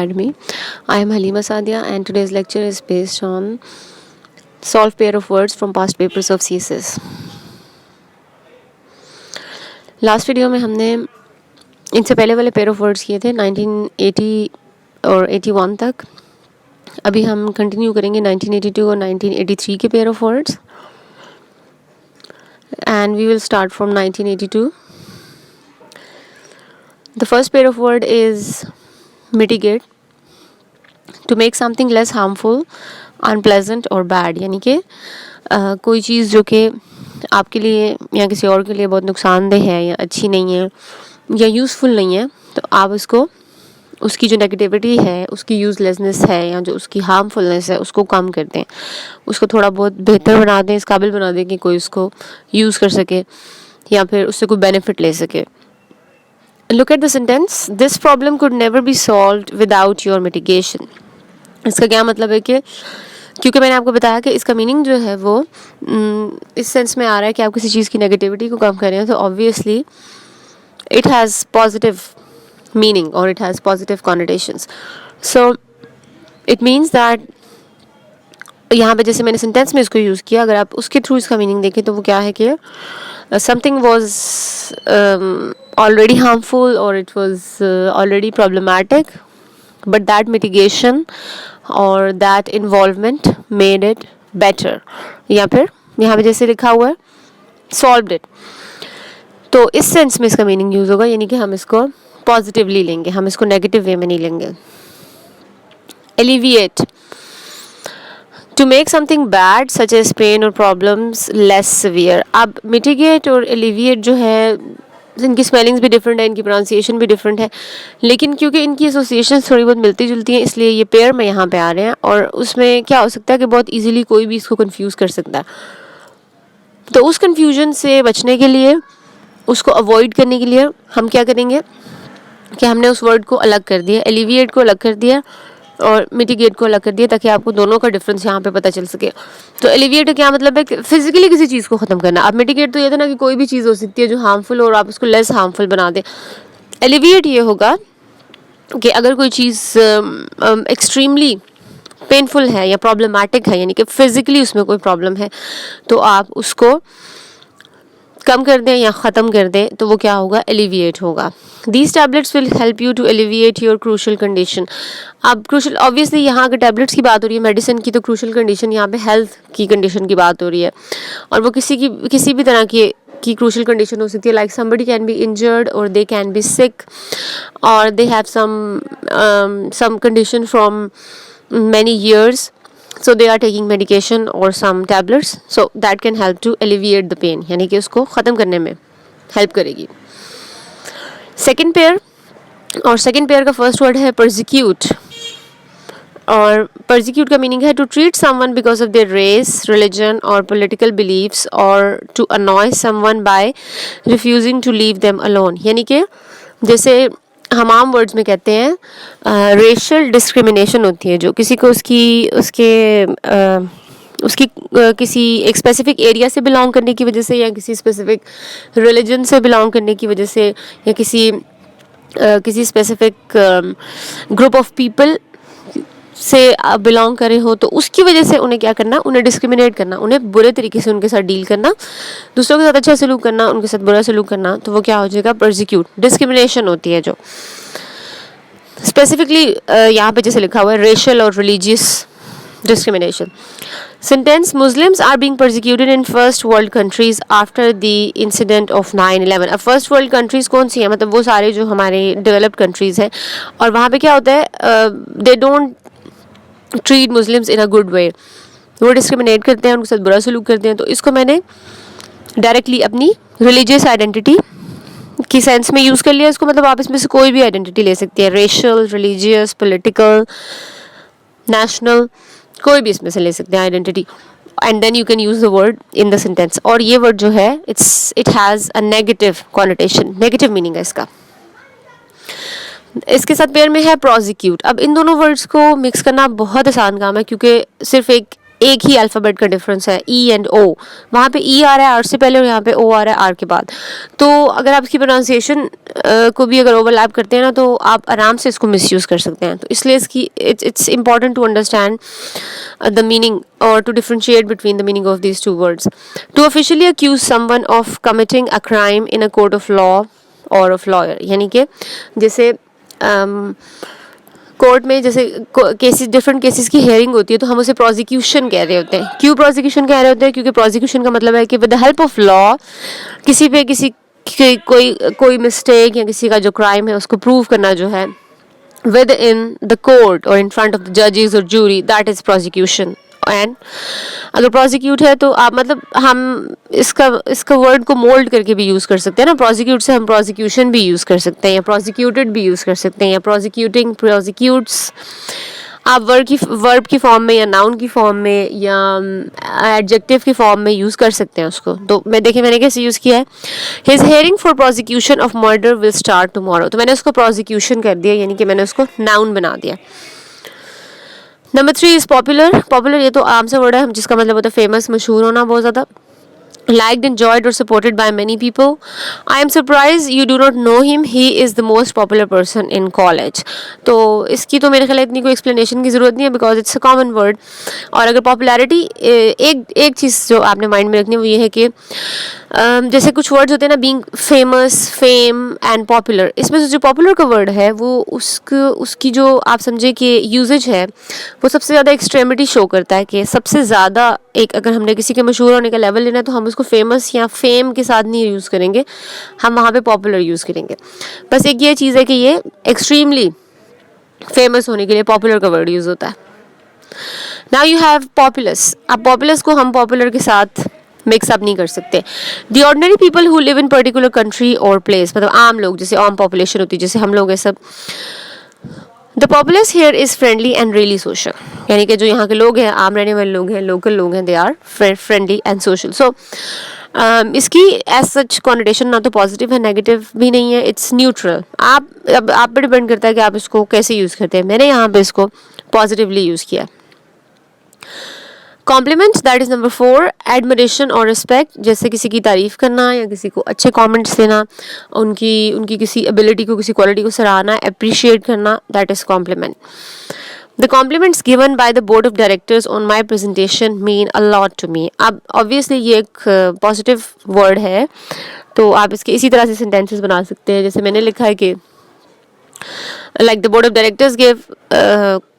Academy. I am Halima Sadia and today's lecture is based on solve pair of words from past papers of CSS. Last video में हमने इनसे पहले वाले pair of words किए थे 1980 और 81 तक. अभी हम कंटिन्यू करेंगे 1982 और 1983 के pair of words and we will start from 1982. The first pair of word is mitigate. To make something less harmful, unpleasant or bad. यानी कि कोई चीज़ जो कि आपके लिए या किसी और के लिए बहुत नुकसानदेह है या अच्छी नहीं है या यूज़फुल नहीं है, तो आप उसको उसकी जो नेगेटिविटी है, उसकी यूज़लेसनेस है या जो उसकी हार्मफुलनेस है, उसको कम कर दें, उसको थोड़ा बहुत बेहतर बना दें, इस काबिल बना दें कि कोई उसको यूज़ कर सके या फिर उससे कोई बेनिफिट ले सके. Look at the sentence. This problem could never be solved without your mitigation. इसका क्या मतलब है कि क्योंकि मैंने आपको बताया कि इसका मीनिंग जो है वो इस सेंस में आ रहा है कि आप किसी चीज़ की नेगेटिविटी को कम कर रहे हैं, तो obviously it has positive meaning और it has positive connotations. So it means that यहाँ पे जैसे मैंने सेंटेंस में इसको यूज़ किया, अगर आप उसके थ्रू इसका मीनिंग देखें तो वो क्या है कि something was already harmful or it was already problematic, but that mitigation or that involvement made it better. या फिर यहाँ पे जैसे लिखा हुआ है solved it, तो इस सेंस में इसका मीनिंग यूज़ होगा, यानी कि हम इसको पॉजिटिवली लेंगे, हम इसको नेगेटिव वे में नहीं लेंगे. alleviate. To make something bad such as pain or problems less severe. अब mitigate और alleviate जो है इनकी स्पेलिंग्स भी डिफरेंट है, इनकी प्रोनाउंसिएशन भी डिफरेंट है, लेकिन क्योंकि इनकी एसोसिएशन थोड़ी बहुत मिलती जुलती हैं इसलिए ये पेयर में यहाँ पे आ रहे हैं. और उसमें क्या हो सकता है कि बहुत इजीली कोई भी इसको कंफ्यूज कर सकता है. तो उस कंफ्यूजन से बचने के लिए, उसको अवॉइड करने के लिए हम क्या करेंगे कि हमने उस वर्ड को अलग कर दिया, एलिविएट को अलग कर दिया और मिटिगेट को अलग कर दिया, ताकि आपको दोनों का डिफरेंस यहाँ पे पता चल सके. तो एलिविएट क्या मतलब है कि फिजिकली किसी चीज़ को ख़त्म करना. अब मिटिगेट तो ये था ना कि कोई भी चीज़ हो सकती है जो हार्मफुल हो और आप उसको लेस हार्मफुल बना दें. एलिविएट ये होगा कि अगर कोई चीज़ एक्सट्रीमली पेनफुल है या प्रॉब्लमेटिक है, यानी कि फिजिकली उसमें कोई प्रॉब्लम है, तो आप उसको कम कर दें या ख़त्म कर दें, तो वो क्या होगा, एलिविएट होगा. These tablets will help you to alleviate your crucial condition. अब क्रूशल ऑब्वियसली यहाँ अगर टैबलेट्स की बात हो रही है, मेडिसिन की, तो क्रूशल कंडीशन यहाँ पे हेल्थ की कंडीशन की बात हो रही है. और वो किसी भी तरह की क्रूशल कंडीशन हो सकती है, like somebody can be injured और दे कैन बी सिक और they have some condition from many years. So they are taking medication or some tablets, so that can help to alleviate the pain, यानी कि उसको ख़त्म करने में help करेगी. Second pair, और सेकेंड पेयर का फर्स्ट वर्ड है persecute. और persecute का मीनिंग है to treat someone because of their race, religion or political beliefs or to annoy someone by refusing to leave them alone. यानी कि जैसे हम आम वर्ड्स में कहते हैं रेशियल डिस्क्रिमिनेशन होती है, जो किसी को उसकी किसी एक स्पेसिफिक एरिया से बिलोंग करने की वजह से या किसी स्पेसिफिक रिलीजन से बिलोंग करने की वजह से या किसी स्पेसिफिक ग्रुप ऑफ पीपल से आप बिलोंग करे हो, तो उसकी वजह से उन्हें क्या करना, उन्हें डिस्क्रिमिनेट करना, उन्हें बुरे तरीके से उनके साथ डील करना, दूसरों के साथ अच्छा सलूक करना, उनके साथ बुरा सलूक करना, तो वो क्या हो जाएगा, persecute. डिस्क्रिमिनेशन होती है जो स्पेसिफिकली यहाँ पे जैसे लिखा हुआ है रेशियल और religious discrimination. Sentence: Muslims are being persecuted in first world countries after the incident of 9/11. अब first world countries कौन सी हैं, मतलब वो सारे जो हमारे developed countries हैं, और वहाँ पे क्या होता है, they don't treat Muslims in a good way. वो डिस्क्रिमिनेट करते हैं, उनके साथ बुरा सलूक करते हैं. तो इसको मैंने डायरेक्टली अपनी रिलीजियस आइडेंटिटी की सेंस में यूज़ कर लिया इसको, मतलब आप इसमें से कोई भी आइडेंटिटी ले सकती है, रेशियल, रिलीजियस, पॉलिटिकल, नेशनल, कोई भी इसमें से ले सकते हैं identity, and then you can use the word in the sentence. और ये वर्ड जो है it has a negative connotation, negative meaning है इसका. इसके साथ पेयर में है प्रोसिक्यूट. अब इन दोनों वर्ड्स को मिक्स करना बहुत आसान काम है, क्योंकि सिर्फ एक एक ही अल्फ़ाबेट का डिफरेंस है, ई एंड ओ। वहाँ पे ई आ रहा है आर से पहले और यहाँ पे ओ आ रहा है आर के बाद। तो अगर आप इसकी प्रोनाउंसिएशन को भी अगर ओवरलैप करते हैं ना तो आप आराम से इसको मिसयूज़ कर सकते हैं। तो इसलिए इसकी it's important to understand the meaning or to differentiate between the meaning of these two words. To officially accuse someone of committing a crime in a court of law or of lawyer, यानी कि जैसे court में जैसे cases, different cases की hearing होती है तो हम उसे प्रोसिक्यूशन कह रहे होते हैं। क्यों प्रोसिक्यूशन कह रहे होते हैं? क्योंकि प्रोसिक्यूशन का मतलब है कि with the help of law किसी पे किसी कोई मिस्टेक या किसी का जो क्राइम है उसको प्रूव करना जो है within the court or in front of the judges or jury, that is prosecution. And अगर प्रोसिक्यूट है तो आप मतलब हम इसका वर्ड को मोल्ड करके भी यूज़ कर सकते हैं ना। प्रोसिक्यूट से हम प्रोसिक्यूशन भी यूज़ कर सकते हैं या प्रोसिक्यूटेड भी यूज़ कर सकते हैं या प्रोसिक्यूटिंग, प्रोसिक्यूट्स। आप वर्ब की फॉर्म में या नाउन की फॉर्म में या एडजेक्टिव की फॉर्म में यूज़ कर सकते हैं उसको। तो मैंने कैसे यूज़ किया है, his hearing for prosecution of murder will start tomorrow. तो मैंने उसको प्रोसिक्यूशन कर दिया, यानी कि मैंने उसको नाउन बना दिया। Number 3 is popular. पॉपुलर ये तो आम सा वर्ड है जिसका मतलब होता है फेमस, मशहूर होना बहुत ज़्यादा। Liked, enjoyed or supported by many people. I am surprised you do not know him. He is the most popular person in college. तो इसकी तो मेरे ख्याल इतनी कोई एक्सप्लेनेशन की ज़रूरत नहीं है because it's a common word. और अगर पॉपुलैरिटी, एक चीज़ जो आपने माइंड में रखनी है वो ये है कि जैसे कुछ वर्ड्स होते हैं ना, being famous, fame and popular, इसमें से जो पॉपुलर का वर्ड है वो उसकी जो आप समझे कि यूजेज है वो सबसे ज़्यादा एक्सट्रीमिटी शो करता है कि सबसे ज़्यादा एक, अगर हमने किसी के मशहूर होने का लेवल लेना है तो हम उसको फेमस या फेम के साथ नहीं यूज़ करेंगे, हम वहाँ पे पॉपुलर यूज़ करेंगे। बस एक ये चीज़ है कि ये एक्सट्रीमली फेमस होने के लिए पॉपुलर का वर्ड यूज़ होता है। Now you have populace. अब पॉपुलस को हम पॉपुलर के साथ मिक्सअप नहीं कर सकते। The ordinary people who live in particular country और प्लेस, मतलब आम लोग, जैसे आम पॉपुलेशन होती है जैसे हम लोग हैं सब। The populace here is friendly and really social, यानी कि जो यहाँ के लोग हैं, आम रहने वाले लोग हैं, लोकल लोग हैं, they are friendly and social. So इसकी एज सच कॉन्नोटेशन ना तो पॉजिटिव है नेगेटिव भी नहीं है, इट्स न्यूट्रल। आप पे डिपेंड करता है कि आप इसको कैसे यूज़ करते हैं। मैंने यहाँ पे इसको पॉजिटिवली यूज़ किया। Compliments, that is number 4, admiration और रिस्पेक्ट, जैसे किसी की तारीफ़ करना या किसी को अच्छे कमेंट्स देना, उनकी किसी एबिलिटी को, किसी क्वालिटी को सराहना, अप्रिशिएट करना, that is compliment. The compliments given by the board of directors on my presentation mean a lot to me. अब obviously ये एक पॉजिटिव वर्ड है तो आप इसके इसी तरह से सेंटेंसेस बना सकते हैं जैसे मैंने लिखा है कि like the board of directors gave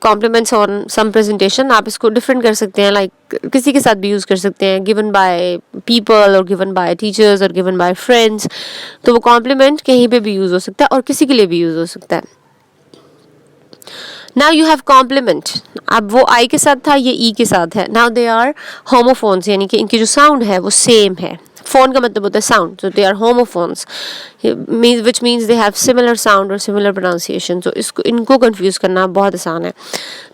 compliments on some presentation। आप इसको डिफरेंट कर सकते हैं, like किसी के साथ भी यूज़ कर सकते हैं, given by people और given by teachers और given by friends। तो वो compliment कहीं पे भी यूज़ हो सकता है और किसी के लिए भी यूज़ हो सकता है। Now you have compliment. अब वो आई के साथ था, ये ई के साथ है। नाउ दे आर होमोफोन्स, यानी कि इनकी जो साउंड है वो सेम है। फोन का मतलब होता है sound, so they are homophones, which means they have similar sound or similar pronunciation। so इनको confuse करना बहुत आसान है।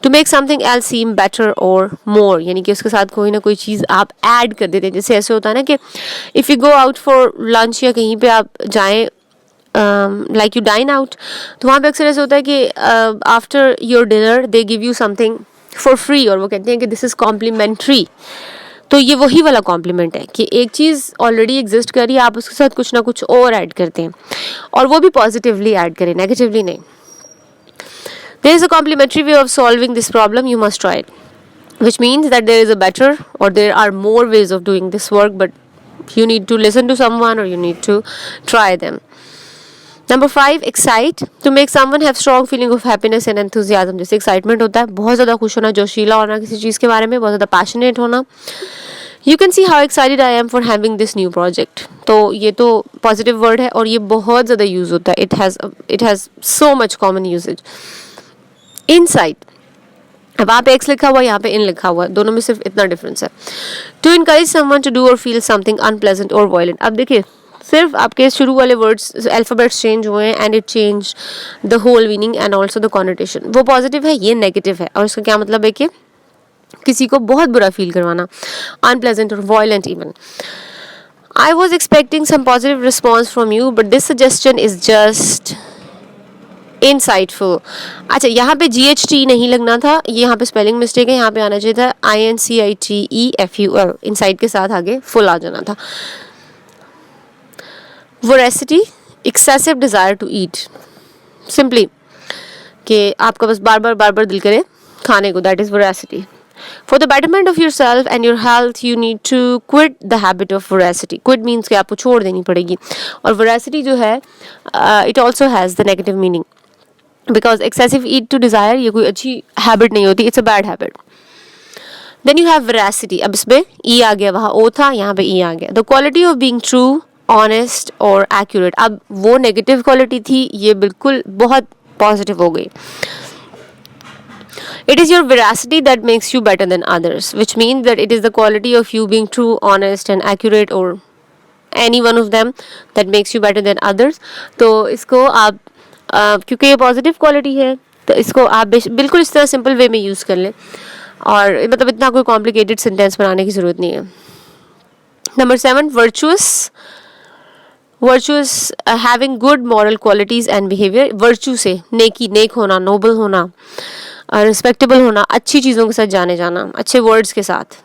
to make something else seem better or more, यानी कि उसके साथ कोई ना कोई चीज़ आप ऐड कर देते हैं। जैसे ऐसे होता है ना कि if you go out for lunch या कहीं पे आप जाएँ, लाइक यू डाइन आउट, तो वहाँ पे अक्सर ऐसा होता है कि after your dinner they give you something for free, और वो कहते हैं कि दिस इज़ कॉम्प्लीमेंट्री। तो ये वही वाला कॉम्प्लीमेंट है कि एक चीज़ ऑलरेडी एग्जिस्ट कर रही है, आप उसके साथ कुछ ना कुछ और ऐड करते हैं और वो भी पॉजिटिवली ऐड करें, नेगेटिवली नहीं। There is a complementary way of solving this problem, you must try it, which means that there is a better or there are more ways of doing this work, but you need to listen to someone or you need to try them. Number 5, excite, to make someone have strong feeling of happiness and enthusiasm। जैसे excitement होता है, बहुत ज़्यादा खुश होना, जोशीला होना किसी चीज़ के बारे में, बहुत ज़्यादा पैशनेट होना। You can see how excited I am for having this new project। तो ये तो पॉजिटिव वर्ड है और ये बहुत ज़्यादा यूज़ होता है। It has so much common usage। Insight, अब वहाँ पे एक्स लिखा हुआ, यहाँ पे इन लिखा हुआ, दोनों में सिर्फ इतना डिफरेंस है। To encourage someone to do or feel something unpleasant or violent। अब देखिए सिर्फ आपके शुरू वाले वर्ड्स, अल्फ़ाबेट्स चेंज हुए हैं and it change the whole meaning and also the connotation. वो पॉजिटिव है, ये नेगेटिव है, और इसका क्या मतलब है कि किसी को बहुत बुरा फील करवाना, अनप्लेजेंट और violent even. I was expecting some positive response from you but this suggestion is just insightful. अच्छा, यहाँ पे GHT नहीं लगना था, ये यहाँ पे स्पेलिंग मिस्टेक है, यहाँ पे आना चाहिए था INCITEFUL, इनसाइट के साथ आगे फुल आ जाना था। Voracity, excessive desire to eat, simply कि आपका बस बार बार दिल करे खाने को, that is voracity. For the betterment of yourself and your health, you need to quit the habit of voracity. Quit means कि आपको छोड़ देनी पड़ेगी। और voracity जो है, it also has the negative meaning. Because excessive eat to desire ये कोई अच्छी habit नहीं होती, it's a bad habit. Then you have veracity. अब इसमें E आ गया, वहाँ O था, यहाँ पे E आ गया। The quality of being true, honest or accurate. अब वो negative quality थी, ये बिल्कुल बहुत positive हो गई। It is your veracity that makes you better than others, which means that it is the quality of you being true, honest and accurate, or any one of them that makes you better than others. तो इसको आप क्योंकि ये positive quality है, तो इसको आप बिल्कुल इस तरह सिंपल वे में यूज़ कर लें, और मतलब इतना कोई कॉम्प्लिकेटेड सेंटेंस बनाने की ज़रूरत नहीं है। Number 7, virtuous. Virtuous, having good moral qualities and behaviour. Virtue से नेकी, नेक होना, नोबल होना, रिस्पेक्टेबल होना, अच्छी चीज़ों के साथ जाने जाना, अच्छे वर्ड्स के साथ।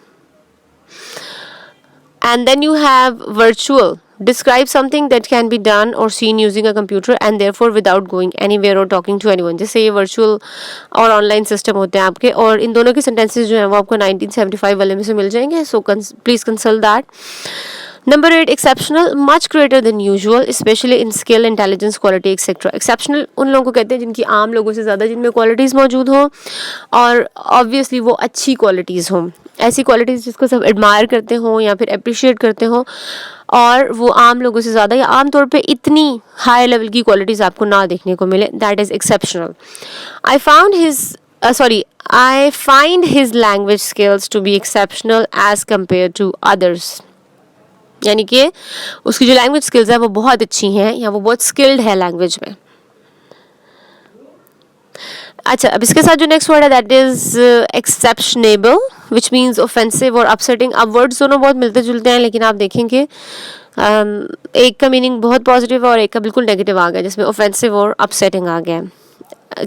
And then you have virtual, describe something that can be done or seen using a computer and therefore without going anywhere or talking to anyone. जैसे ये वर्चुअल और ऑनलाइन सिस्टम होते हैं आपके, और इन दोनों के सेंटेंसेस जो हैं वो आपको 1975 वाले में से मिल जाएंगे, so please consult that. Number 8, exceptional, much greater than usual, especially in skill, intelligence, quality, etc. Exceptional उन लोगों को कहते हैं जिनकी आम लोगों से ज़्यादा जिनमें क्वालिटीज़ मौजूद हों, और ऑब्वियसली वो अच्छी क्वालिटीज़ हों, ऐसी क्वालिटीज़ जिसको सब एडमायर करते हों या फिर अप्रिशिएट करते हों, और वो आम लोगों से ज़्यादा या आम तौर पे इतनी हाई लेवल की क्वालिटीज़ आपको ना देखने को मिले, that is exceptional. I find his language skills to be exceptional as compared to others. यानी कि उसकी जो लैंग्वेज स्किल्स है वो बहुत अच्छी हैं, या वो बहुत स्किल्ड है लैंग्वेज में। अच्छा, अब इसके साथ जो नेक्स्ट वर्ड है that is exceptionable, which means offensive or upsetting. अब वर्ड्स दोनों बहुत मिलते जुलते हैं, लेकिन आप देखेंगे एक का मीनिंग बहुत पॉजिटिव है और एक का बिल्कुल नेगेटिव आ गया, जिसमें ऑफेंसिव और अपसेटिंग आ गया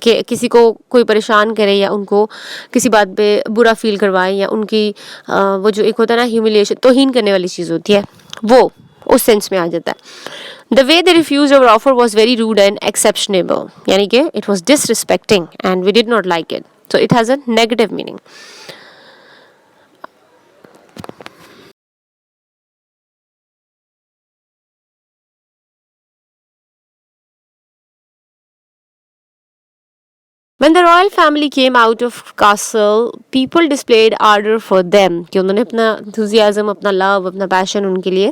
कि किसी को कोई परेशान करे या उनको किसी बात पे बुरा फील करवाए, या उनकी वो जो एक होता है ना ह्यूमिलिएशन, तौहीन करने वाली चीज़ होती है, वो उस सेंस में आ जाता है। The way they refuse our offer was very rude and exceptionable, यानी कि it was disrespecting and we did not like it, so it has a negative meaning. When the royal family came out of castle, people displayed ardor for them, कि उन्होंने अपना enthusiasm, अपना love, अपना passion उनके लिए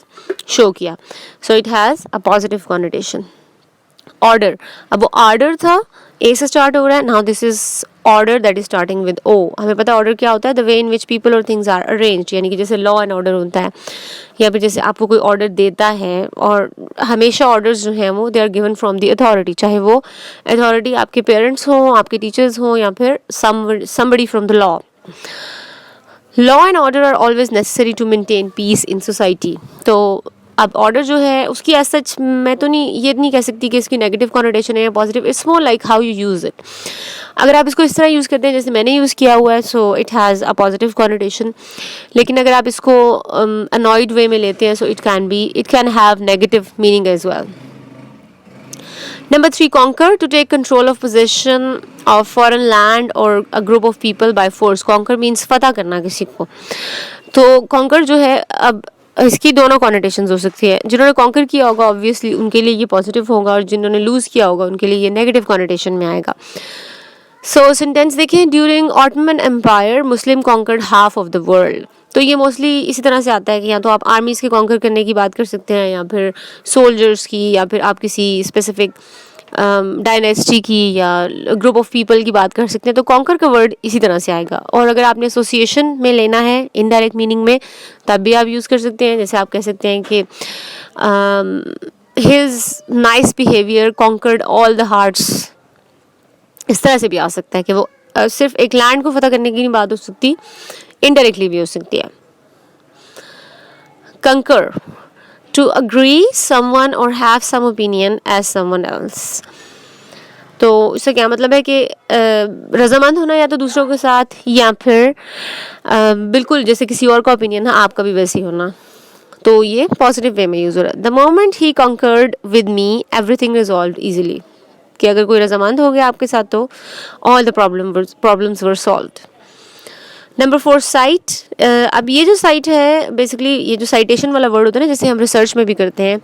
show किया. So it has a positive connotation. Order, अब वो order था, A से start हो रहा है, now this is order that is starting with O. हमें पता है order क्या होता है, the way in which people or things are arranged, यानी कि जैसे law and order होता है, या फिर जैसे आपको कोई order देता है, और हमेशा orders जो हैं वो they are given from the authority, चाहे वो authority आपके parents हों, आपके teachers हों, या फिर somebody from the law. Law and order are always necessary to maintain peace in society. तो अब ऑर्डर जो है उसकी एज सच मैं तो ये नहीं कह सकती कि इसकी नेगेटिव कॉनोटेशन है या positive, it's more like how you use it. अगर आप इसको इस तरह यूज़ करते हैं जैसे मैंने यूज़ किया हुआ है, so it has a positive connotation, लेकिन अगर आप इसको अनॉयड वे में लेते हैं, so it can have negative meaning as well. Number 3, conquer, to take control of possession of foreign land or a group of people by force. Conquer means फतह करना किसी को। तो conquer जो है, अब इसकी दोनों कॉनोटेशंस हो सकती है। जिन्होंने कॉन्कर किया होगा ऑब्वियसली उनके लिए ये पॉजिटिव होगा, और जिन्होंने लूज़ किया होगा उनके लिए ये नेगेटिव कॉनोटेशन में आएगा। सो सेंटेंस देखें, during Ottoman empire Muslim conquered half of the world. तो ये मोस्टली इसी तरह से आता है कि या तो आप आर्मीज़ के कॉन्कर करने की बात कर सकते हैं, या फिर सोल्जर्स की, या फिर आप किसी स्पेसिफिक डायनेस्टी की या ग्रुप ऑफ पीपल की बात कर सकते हैं। तो कॉन्कर का वर्ड इसी तरह से आएगा। और अगर आपने एसोसिएशन में लेना है इनडायरेक्ट मीनिंग में, तब भी आप यूज़ कर सकते हैं। जैसे आप कह सकते हैं कि his nice behaviour conquered all the hearts, इस तरह से भी आ सकता है कि वो सिर्फ एक लैंड को फतह करने की नहीं बात हो सकती, इनडायरेक्टली भी हो सकती है। कंकर, to agree someone or have some opinion as someone else. तो इससे क्या मतलब है कि रजामंद होना या तो दूसरों के साथ, या फिर बिल्कुल जैसे किसी और का ओपिनियन है आपका भी वैसे ही होना। तो ये पॉजिटिव वे में यूज़ हो रहा है। The moment he concurred with me everything resolved easily, कि अगर कोई रजामंद हो गया आपके साथ तो all the problems were solved. Number 4 site. अब ये जो साइट है बेसिकली ये जो साइटेशन वाला वर्ड होता है ना, जैसे हम रिसर्च में भी करते हैं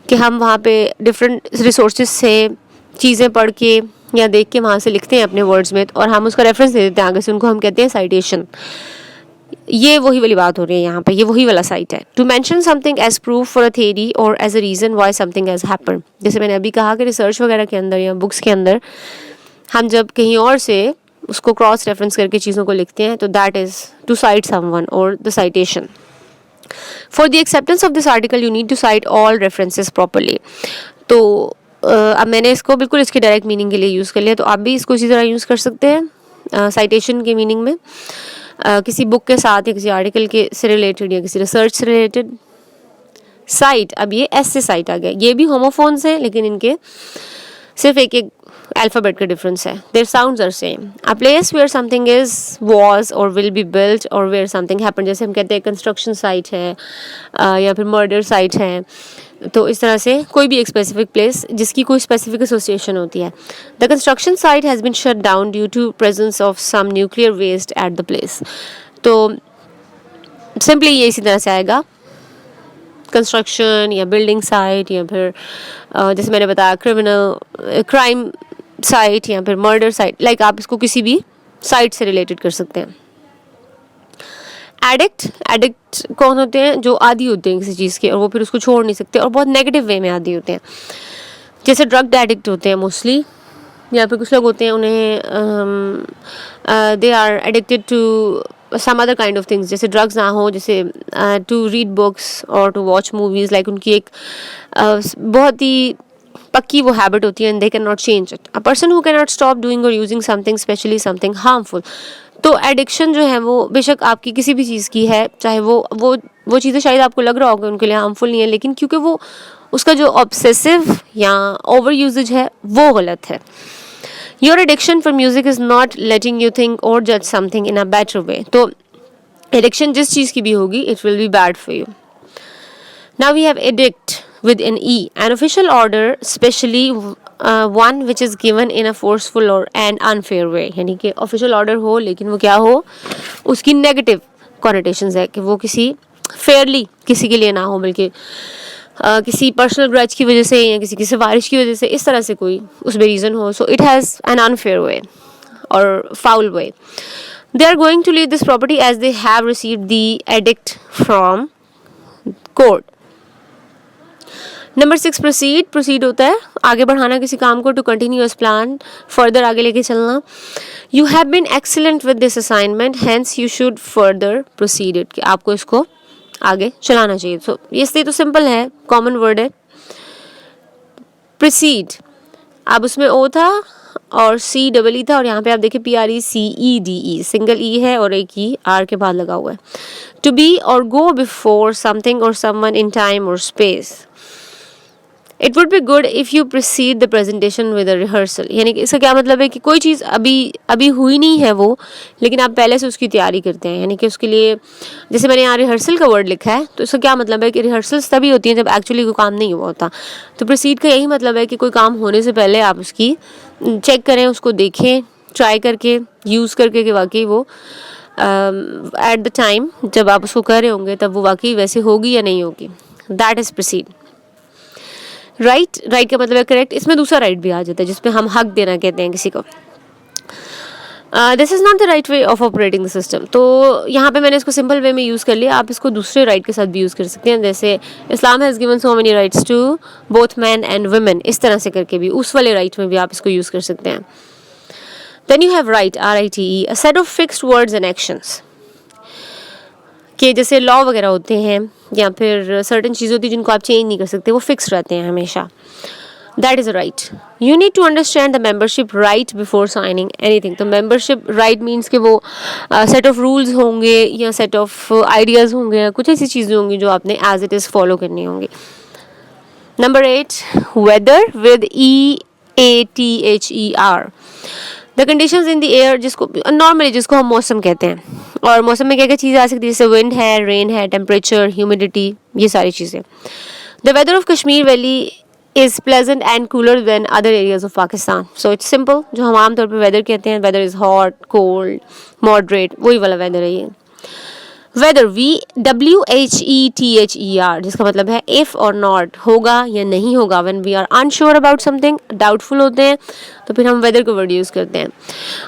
कि हम वहाँ पे डिफरेंट रिसोर्सेज से चीज़ें पढ़ के या देख के वहाँ से लिखते हैं अपने वर्ड्स में, और हम उसका रेफरेंस दे देते हैं आगे से, उनको हम कहते हैं साइटेशन। ये वही वाली बात हो रही है यहाँ पे, ये वही वाला साइट है। To mention something as proof for a theory or as a reason why something has happen. जैसे मैंने अभी कहा कि रिसर्च वगैरह के अंदर या बुक्स के अंदर हम जब कहीं और से उसको क्रॉस रेफरेंस करके चीज़ों को लिखते हैं तो that is to cite someone or the citation. For the acceptance of this article you need to cite all references properly. तो अब मैंने इसको बिल्कुल इसके डायरेक्ट मीनिंग के लिए यूज़ कर लिया, तो आप भी इसको इसी तरह यूज़ कर सकते हैं साइटेशन के मीनिंग में, किसी बुक के साथ या किसी आर्टिकल के से रिलेटेड या किसी रिसर्च से रिलेटेड। साइट, अब ये एस से साइट आ गया, ये भी होमोफोन्स है लेकिन इनके सिर्फ एक एक अल्फ़ाबेट का डिफरेंस है। Their sounds are same. A place where something is was और विल बी बिल्ट और वेयर समथिंग हैपन, जैसे हम कहते हैं कंस्ट्रक्शन साइट है या फिर मर्डर साइट है। तो इस तरह से कोई भी एक स्पेसिफिक प्लेस जिसकी कोई स्पेसिफिक एसोसिएशन होती है। The construction site has been shut down due to presence of some nuclear waste at the place. तो सिंपली ये इसी तरह से आएगा, कंस्ट्रक्शन या बिल्डिंग साइट या फिर जैसे मैंने बताया क्राइम साइट या फिर मर्डर साइट, लाइक आप इसको किसी भी साइट से रिलेटेड कर सकते हैं। एडिक्ट कौन होते हैं? जो आदी होते हैं किसी चीज़ के और वो फिर उसको छोड़ नहीं सकते और बहुत नेगेटिव वे में आदी होते हैं। जैसे ड्रग एडिक्ट होते हैं मोस्टली, या फिर कुछ लोग होते हैं उन्हें they are addicted to some other kind of things, जैसे ड्रग्स ना हो, जैसे to read books or to watch movies, like उनकी एक बहुत ही पक्की वो हैबिट होती है and they can not change it. A person who can not stop doing or using something specially something harmful. तो एडिक्शन जो है वो बेशक आपकी किसी भी चीज़ की है, चाहे वो चीज़ें शायद आपको लग रहा होगा उनके लिए हार्मफुल नहीं है, लेकिन क्योंकि वो उसका जो ऑब्सेसिव या ओवर यूजेज है वो गलत है। Your addiction for music is not letting you think और जज something in a better way. तो एडिक्शन जिस चीज़ की भी होगी it will be bad for you. Now we have addict with an E, an official order, especially one which is given in a forceful or and unfair way। यानी कि official order हो लेकिन वो क्या हो, उसकी negative connotations है कि वो किसी fairly किसी के लिए ना हो, बल्कि किसी पर्सनल ग्रज की वजह से या किसी की सिफारिश की वजह से इस तरह से कोई उसमें रीज़न हो। So it has an unfair way or foul way. They are going to leave this property as they have received the addict from court. Number 6 प्रोसीड होता है आगे बढ़ाना किसी काम को, टू कंटिन्यूअस प्लान, फर्दर आगे लेके चलना। You have been excellent with this assignment hence you should further proceed it, कि आपको इसको आगे चलाना चाहिए। सो ये तो सिंपल है, कॉमन वर्ड है प्रोसीड। अब उसमें ओ था और सी डबल ई था और यहाँ पे आप देखिए PRECEDE, सिंगल ई है और एक ई आर के बाद लगा हुआ है। टू बी और गो बिफोर समथिंग और समवन इन टाइम और space. It would be good if you proceed the presentation with a rehearsal. यानी कि इसका क्या मतलब है कि कोई चीज़ अभी हुई नहीं है वो, लेकिन आप पहले से उसकी तैयारी करते हैं। यानी कि उसके लिए जैसे मैंने यहाँ रिहर्सल का वर्ड लिखा है, तो इसका क्या मतलब है कि रिहर्सल्स तभी होती हैं जब एक्चुअली कोई काम नहीं हुआ होता। तो प्रोसीड का यही मतलब है कि कोई काम होने से पहले आप उसकी चेक करें, उसको देखें, ट्राई करके यूज़ करके कि वाकई वो एट द टाइम जब आप उसको कर रहे होंगे तब वो वाकई वैसे होगी या नहीं होगी। That is proceed. राइट का मतलब है करेक्ट, इसमें दूसरा राइट भी आ जाता है जिसमें हम हक देना कहते हैं किसी को। This is not the right way of operating the system. तो यहाँ पे मैंने इसको सिंपल वे में यूज़ कर लिया, आप इसको दूसरे राइट के साथ भी यूज़ कर सकते हैं। जैसे Islam has given so many rights to both man and women, इस तरह से करके भी उस वाले राइट में भी आप इसको यूज़ कर सकते हैं। Then you have rite RITE, a set of fixed words and actions, कि जैसे लॉ वगैरह होते हैं या फिर सर्टेन चीज़ें होती हैं जिनको आप चेंज नहीं कर सकते, वो फिक्स रहते हैं हमेशा। That is a rite. You need to understand the membership right before signing anything. तो मेंबरशिप राइट मीन्स कि वो सेट ऑफ रूल्स होंगे या सेट ऑफ आइडियाज़ होंगे या कुछ ऐसी चीज़ें होंगी जो आपने एज इट इज़ फॉलो करनी होंगी। Number 8 weather with ATHER। The conditions in the air, जिसको नॉर्मली जिसको हम मौसम कहते हैं, और मौसम में क्या क्या चीज़ें आ सकती है, जैसे विंड है, रेन है, टेम्परेचर, ह्यूमिडिटी, ये सारी चीज़ें। The weather of Kashmir valley is pleasant and cooler than other areas of Pakistan. So it's simple, जो हम आमतौर पर वेदर कहते हैं, weather is hot, cold, moderate, वही वाला वेदर है ये। वेदर WHETHER, जिसका मतलब है इफ़ और नॉट, होगा या नहीं होगा। When we are unsure about something, doubtful होते हैं, तो फिर हम वेदर का वर्ड यूज़ करते हैं।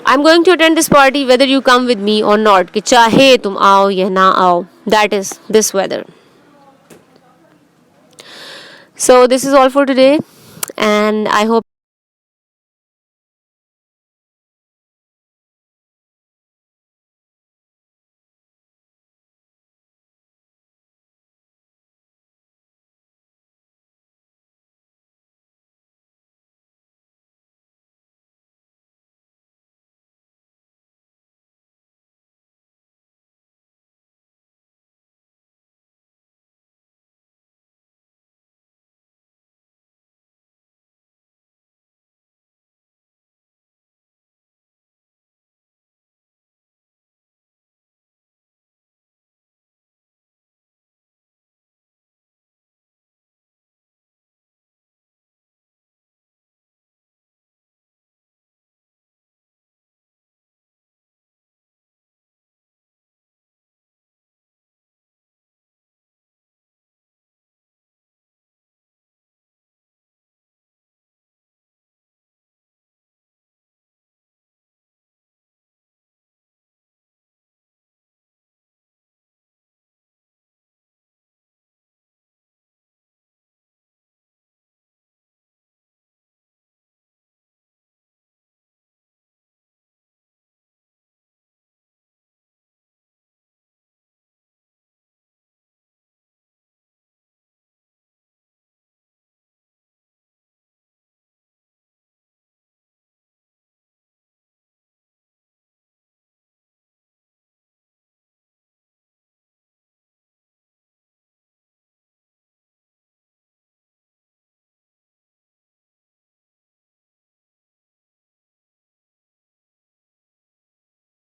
I am going to attend this party whether you come with me और नॉट, कि चाहे तुम आओ या ना आओ, that is this whether. So this is all for today and I hope